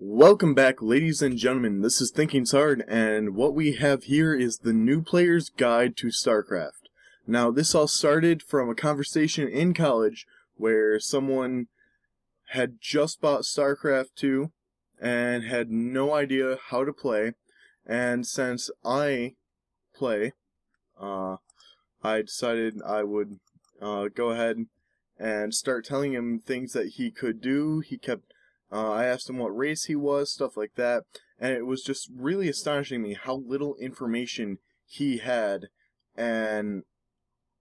Welcome back, ladies and gentlemen. This is Thinking Hard, and what we have here is the New Player's Guide to Starcraft. Now, this all started from a conversation in college where someone had just bought Starcraft 2 and had no idea how to play, and since I play, I decided I would go ahead and start telling him things that he could do. I asked him what race he was, stuff like that, and it was just really astonishing me how little information he had, and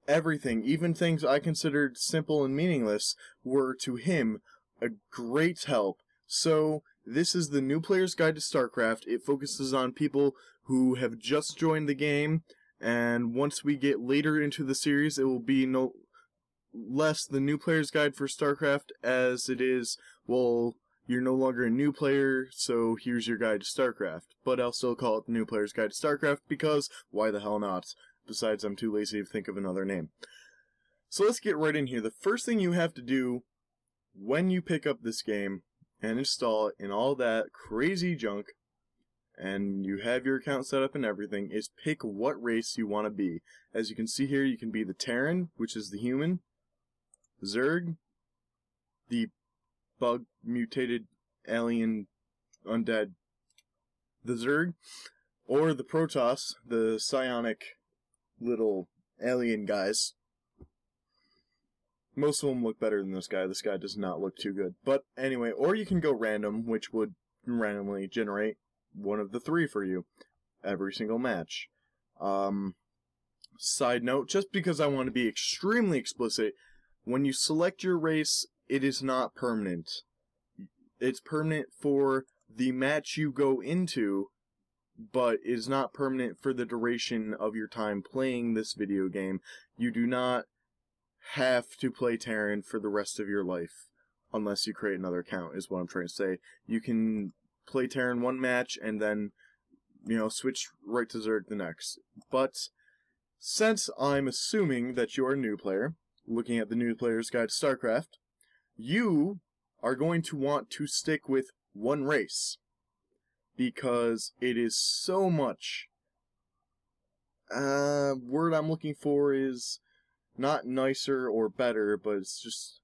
everything, even things I considered simple and meaningless, were to him a great help. So, this is the New Player's Guide to StarCraft. It focuses on people who have just joined the game, and once we get later into the series, it will be no less the New Player's Guide for StarCraft as it is, well, you're no longer a new player, so here's your guide to StarCraft. But I'll still call it the New Player's Guide to StarCraft because why the hell not? Besides, I'm too lazy to think of another name. So let's get right in here. The first thing you have to do when you pick up this game and install it and all that crazy junk, and you have your account set up and everything, is pick what race you want to be. As you can see here, you can be the Terran, which is the human, Zerg, the bug mutated alien undead, the Zerg, or the Protoss, the psionic little alien guys. Most of them look better than this guy. This guy does not look too good. But anyway, or you can go random, which would randomly generate one of the three for you every single match. Side note, just because I want to be extremely explicit, when you select your race, it is not permanent. It's permanent for the match you go into, but it is not permanent for the duration of your time playing this video game. You do not have to play Terran for the rest of your life, unless you create another account, is what I'm trying to say. You can play Terran one match and then, switch right to Zerg the next. But since I'm assuming that you're a new player, looking at the New Player's Guide to StarCraft, you are going to want to stick with one race, because it is so much, word I'm looking for is not nicer or better, but it's just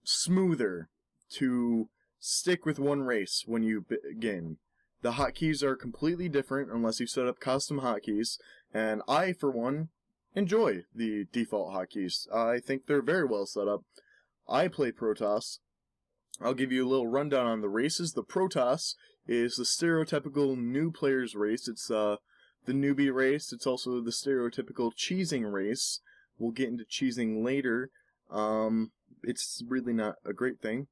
smoother to stick with one race when you begin. The hotkeys are completely different unless you set up custom hotkeys, and I, for one, enjoy the default hotkeys. I think they're very well set up. I play Protoss. I'll give you a little rundown on the races. The Protoss is the stereotypical new player's race. It's the newbie race. It's also the stereotypical cheesing race. We'll get into cheesing later. It's really not a great thing,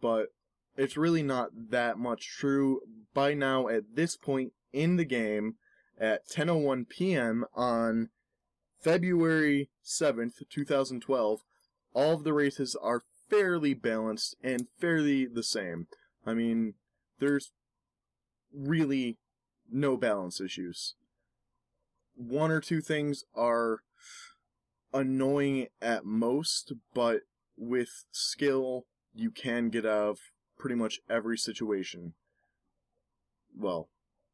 but it's really not that much true. By now, at this point in the game, at 10:01 p.m. on February 7th, 2012, all of the races are fairly balanced and fairly the same. I mean, there's really no balance issues. One or two things are annoying at most, but with skill, you can get out of pretty much every situation. Well,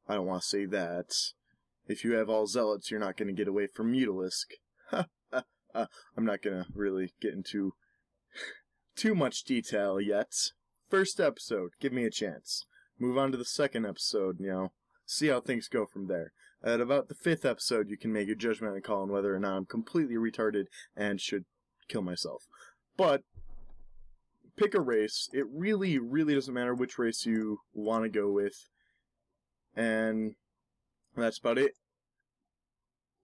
I don't want to say that. If you have all zealots, you're not going to get away from Mutalisk. I'm not going to really get into too much detail yet. First episode, give me a chance. Move on to the second episode, see how things go from there. At about the 5th episode, you can make a judgment call on whether or not I'm completely retarded and should kill myself. But pick a race. It really, really doesn't matter which race you want to go with. And that's about it.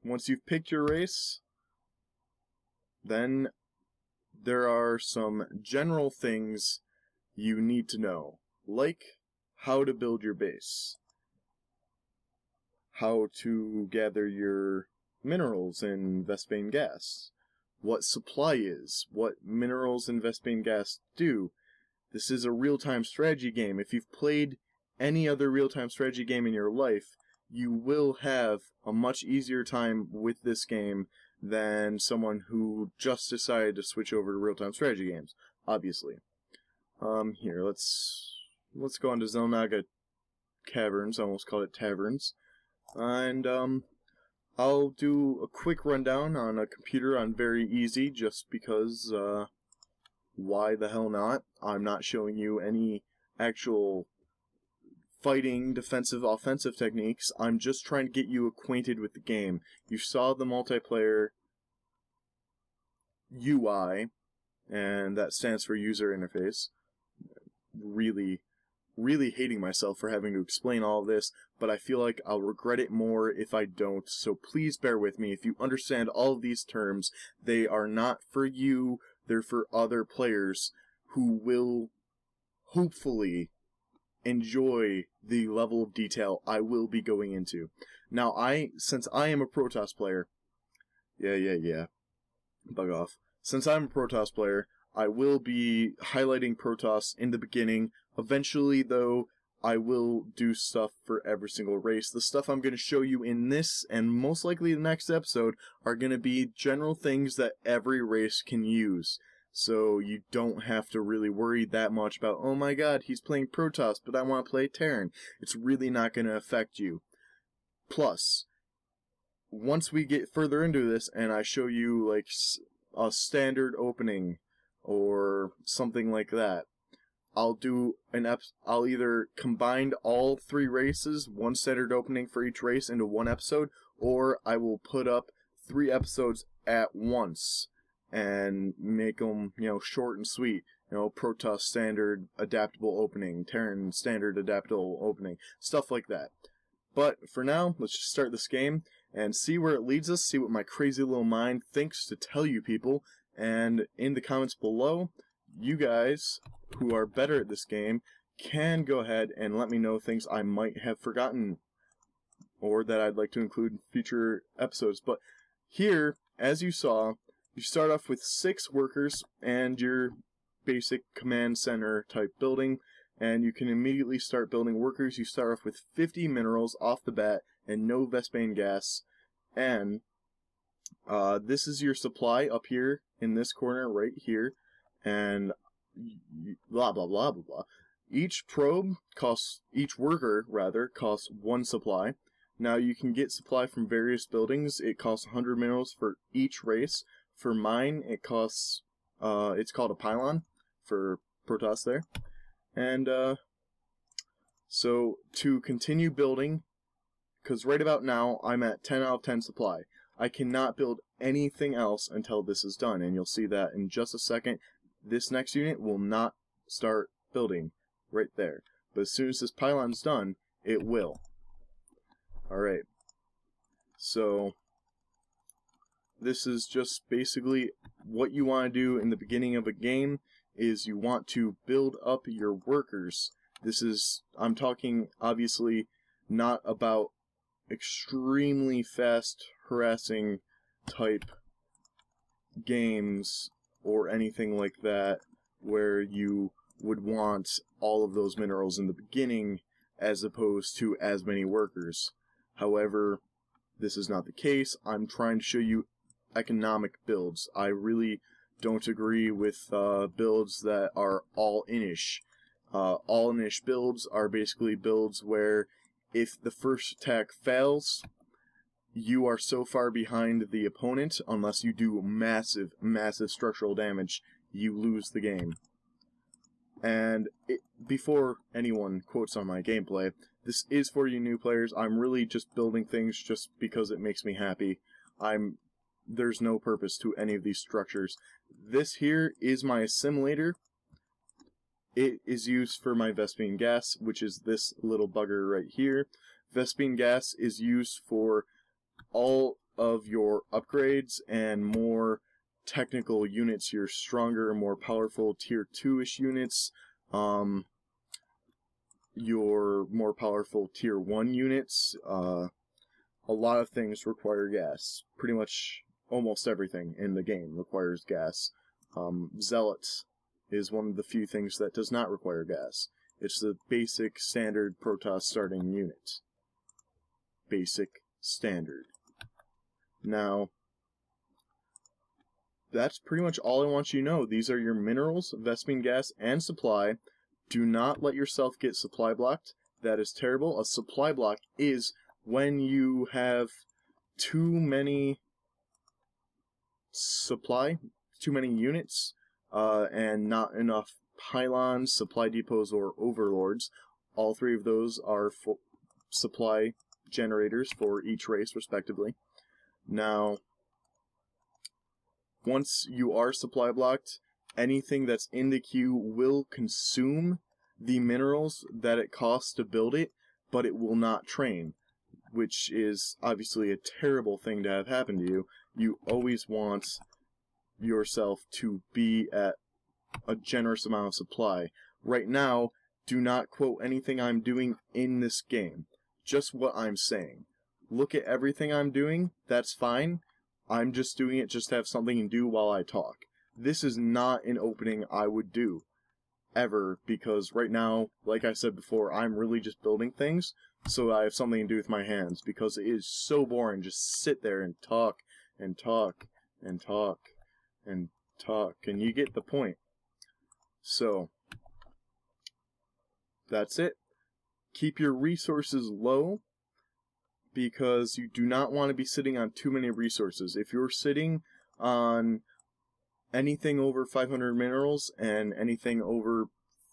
Once you've picked your race, then there are some general things you need to know, like how to build your base, how to gather your minerals in Vespene Gas, what supply is, what minerals in Vespene Gas do. This is a real-time strategy game. If you've played any other real-time strategy game in your life, you will have a much easier time with this game than someone who just decided to switch over to real-time strategy games, obviously. Here, let's let's go on to Zelnaga Caverns. I almost called it taverns. And I'll do a quick rundown on a computer on very easy, just because why the hell not? I'm not showing you any actual fighting, defensive, offensive techniques. I'm just trying to get you acquainted with the game. You saw the multiplayer UI, and that stands for user interface. Really hating myself for having to explain all of this, but I feel like I'll regret it more if I don't, so please bear with me. If you understand all of these terms, they are not for you, they're for other players who will hopefully enjoy the level of detail I will be going into. Now, since I am a Protoss player, yeah, bug off. Since I'm a Protoss player, I will be highlighting Protoss in the beginning. Eventually, though, I will do stuff for every single race. The stuff I'm going to show you in this, and most likely the next episode, are going to be general things that every race can use. So you don't have to really worry that much about, oh my god, he's playing Protoss, but I want to play Terran. It's really not going to affect you. Plus, once we get further into this, and I show you, like, a standard opening, or something like that, I'll either combine all 3 races, one standard opening for each race, into one episode, or I will put up 3 episodes at once and make them, short and sweet. Protoss standard adaptable opening, Terran standard adaptable opening, stuff like that. But for now, let's just start this game and see where it leads us, see what my crazy little mind thinks to tell you people, and in the comments below, you guys who are better at this game can go ahead and let me know things I might have forgotten or that I'd like to include in future episodes. But here, as you saw, you start off with 6 workers and your basic command center type building, and you can immediately start building workers. You start off with 50 minerals off the bat and no Vespene gas, and this is your supply up here in this corner right here, and blah blah blah blah blah. Each worker costs 1 supply. Now you can get supply from various buildings. It costs 100 minerals for each race. For mine, it costs it's called a pylon for Protoss there. And so to continue building, because right about now I'm at 10 out of 10 supply, I cannot build anything else until this is done, and you'll see that in just a second. This next unit will not start building right there, but as soon as this pylon's done, it will. Alright, so this is just basically what you want to do in the beginning of a game, is you want to build up your workers. I'm talking obviously not about extremely fast harassing type games or anything like that where you would want all of those minerals in the beginning as opposed to as many workers. However, this is not the case. I'm trying to show you economic builds. I really don't agree with builds that are all-inish. All-inish builds are basically builds where if the first attack fails, you are so far behind the opponent, unless you do massive structural damage, you lose the game. And before anyone quotes on my gameplay, this is for you new players. I'm really just building things just because it makes me happy. There's no purpose to any of these structures. This here is my assimilator. It is used for my Vespene Gas, which is this little bugger right here. Vespene Gas is used for all of your upgrades and more technical units, your stronger, more powerful tier 2-ish units, your more powerful tier 1 units. A lot of things require gas. Pretty much almost everything in the game requires gas. Zealot is one of the few things that does not require gas. It's the basic standard Protoss starting unit. Basic standard. Now, that's pretty much all I want you to know. These are your minerals, Vespene Gas, and supply. Do not let yourself get supply blocked. That is terrible. A supply block is when you have too many units, and not enough pylons, supply depots, or overlords. All three of those are supply generators for each race, respectively. Now, once you are supply blocked, anything that's in the queue will consume the minerals that it costs to build it, but it will not train, which is obviously a terrible thing to have happen to you. You always want yourself to be at a generous amount of supply. Right now, do not quote anything I'm doing in this game, just what I'm saying. Look at everything I'm doing, that's fine. I'm just doing it just to have something to do while I talk. This is not an opening I would do, ever, because right now, like I said before, I'm really just building things, so I have something to do with my hands, because it is so boring. Just sit there and talk, and talk, and talk, and talk, and you get the point. So, that's it. Keep your resources low, because you do not want to be sitting on too many resources. If you're sitting on anything over 500 minerals and anything over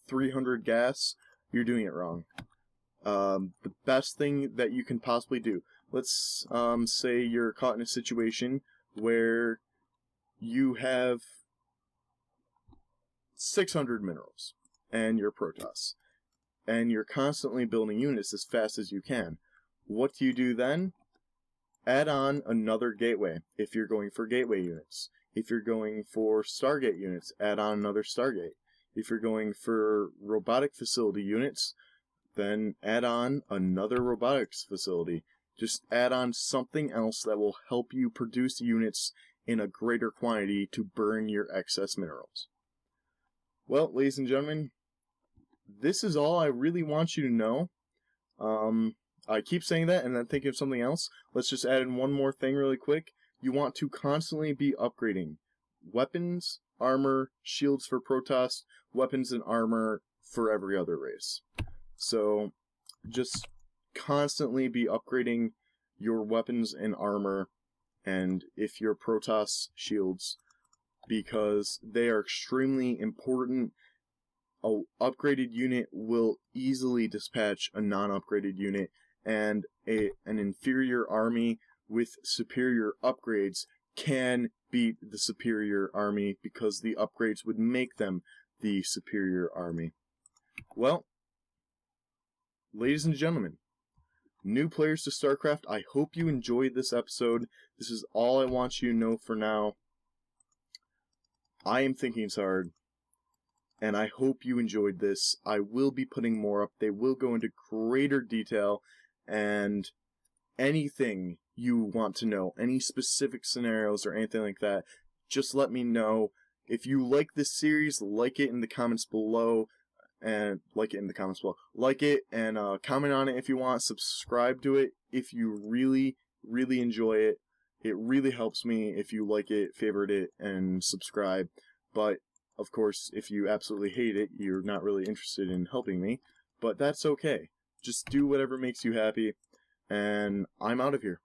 300 gas, you're doing it wrong. The best thing that you can possibly do, let's say you're caught in a situation where you have 600 minerals and you're Protoss, and you're constantly building units as fast as you can. What do you do then? Add on another gateway if you're going for gateway units. If you're going for Stargate units, add on another Stargate. If you're going for robotic facility units, then add on another robotics facility. Just add on something else that will help you produce units in a greater quantity to burn your excess minerals. Well, ladies and gentlemen, this is all I really want you to know. I keep saying that and then thinking of something else. Let's just add in one more thing really quick. You want to constantly be upgrading weapons, armor, shields for Protoss, weapons and armor for every other race. So, just constantly be upgrading your weapons and armor, and if you're Protoss, shields, because they are extremely important. An upgraded unit will easily dispatch a non-upgraded unit, and an inferior army with superior upgrades can beat the superior army because the upgrades would make them the superior army. Well, ladies and gentlemen, new players to Starcraft, I hope you enjoyed this episode. This is all I want you to know for now. I am thinking hard, and I hope you enjoyed this. I will be putting more up. They will go into greater detail, and anything you want to know, any specific scenarios or anything like that, just let me know. If you like this series, like it in the comments below, and like it and comment on it if you want. Subscribe to it if you really enjoy it. It really helps me if you like it, favorite it, and subscribe. But of course, if you absolutely hate it, you're not really interested in helping me. But that's okay. Just do whatever makes you happy, and I'm out of here.